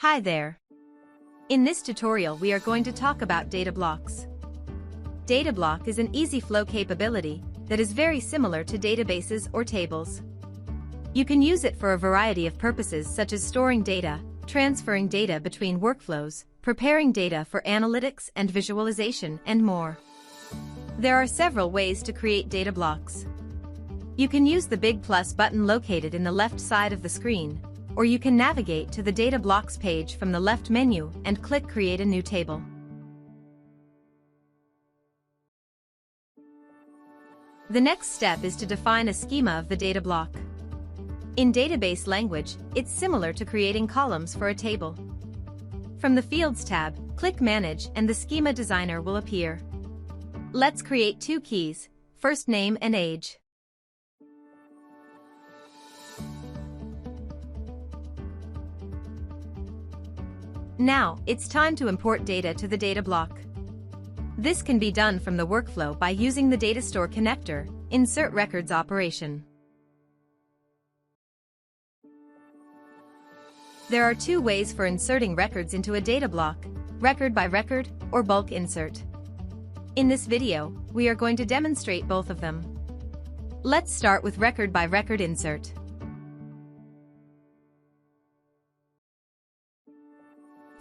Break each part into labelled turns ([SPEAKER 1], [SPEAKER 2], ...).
[SPEAKER 1] Hi there. In this tutorial we are going to talk about Datablocs. Databloc is an Easyflow capability that is very similar to databases or tables. You can use it for a variety of purposes such as storing data, transferring data between workflows, preparing data for analytics and visualization, and more. There are several ways to create Datablocs. You can use the big plus button located in the left side of the screen, or you can navigate to the Datablocs page from the left menu and click Create a new table. The next step is to define a schema of the data block. In database language, it's similar to creating columns for a table. From the Fields tab, click Manage and the Schema Designer will appear. Let's create two keys, first name and age. Now, it's time to import data to the data block. This can be done from the workflow by using the Datastore connector, Insert Records operation. There are two ways for inserting records into a data block, record by record or bulk insert. In this video, we are going to demonstrate both of them. Let's start with record by record insert.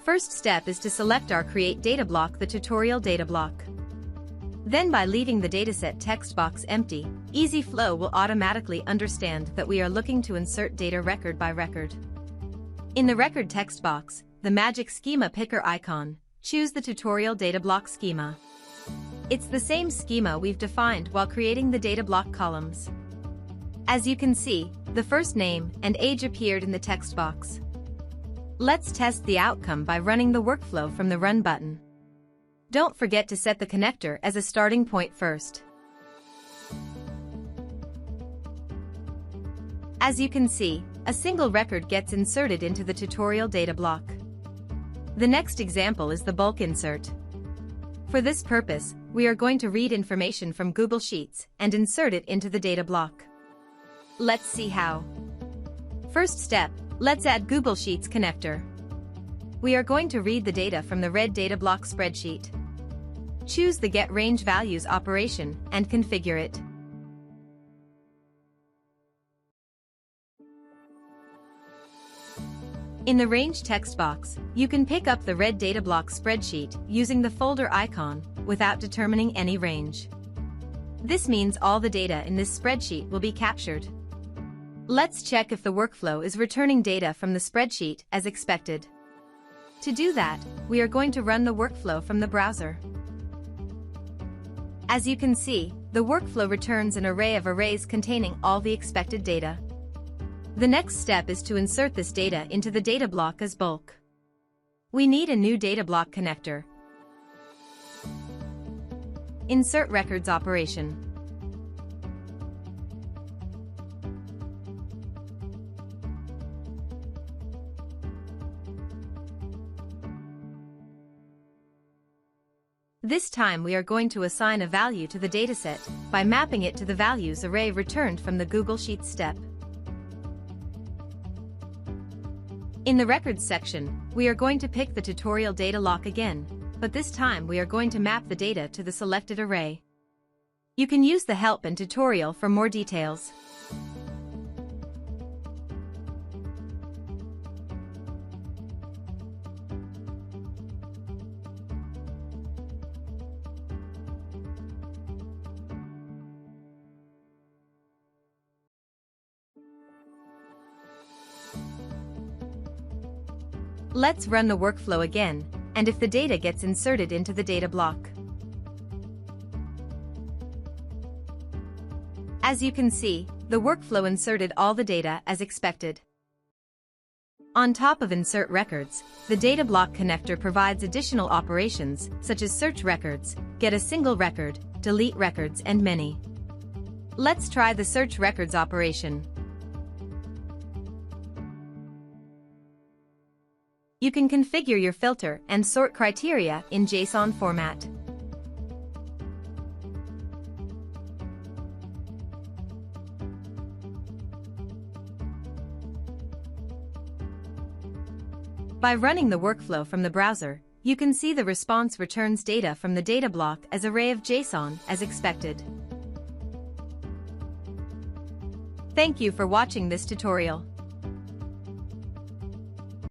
[SPEAKER 1] First step is to select our Create Data block, the tutorial data block. Then by leaving the dataset text box empty, Easyflow will automatically understand that we are looking to insert data record by record. In the record text box, the magic schema picker icon, choose the tutorial data block schema. It's the same schema we've defined while creating the data block columns. As you can see, the first name and age appeared in the text box. Let's test the outcome by running the workflow from the Run button. Don't forget to set the connector as a starting point first. As you can see, a single record gets inserted into the tutorial data block. The next example is the bulk insert. For this purpose, we are going to read information from Google Sheets and insert it into the data block. Let's see how. First step, let's add Google Sheets connector. We are going to read the data from the red Databloc spreadsheet. Choose the Get Range Values operation and configure it. In the Range text box, you can pick up the red Databloc spreadsheet using the folder icon without determining any range. This means all the data in this spreadsheet will be captured. Let's check if the workflow is returning data from the spreadsheet as expected. To do that, we are going to run the workflow from the browser. As you can see, the workflow returns an array of arrays containing all the expected data. The next step is to insert this data into the data block as bulk. We need a new data block connector. Insert Records operation. This time we are going to assign a value to the dataset by mapping it to the values array returned from the Google Sheets step. In the Records section, we are going to pick the tutorial data block again, but this time we are going to map the data to the selected array. You can use the help and tutorial for more details. Let's run the workflow again, and if the data gets inserted into the data block. As you can see, the workflow inserted all the data as expected. On top of Insert Records, the data block connector provides additional operations such as search records, get a single record, delete records, and many. Let's try the Search Records operation. You can configure your filter and sort criteria in JSON format. By running the workflow from the browser, you can see the response returns data from the Databloc as array of JSON as expected. Thank you for watching this tutorial.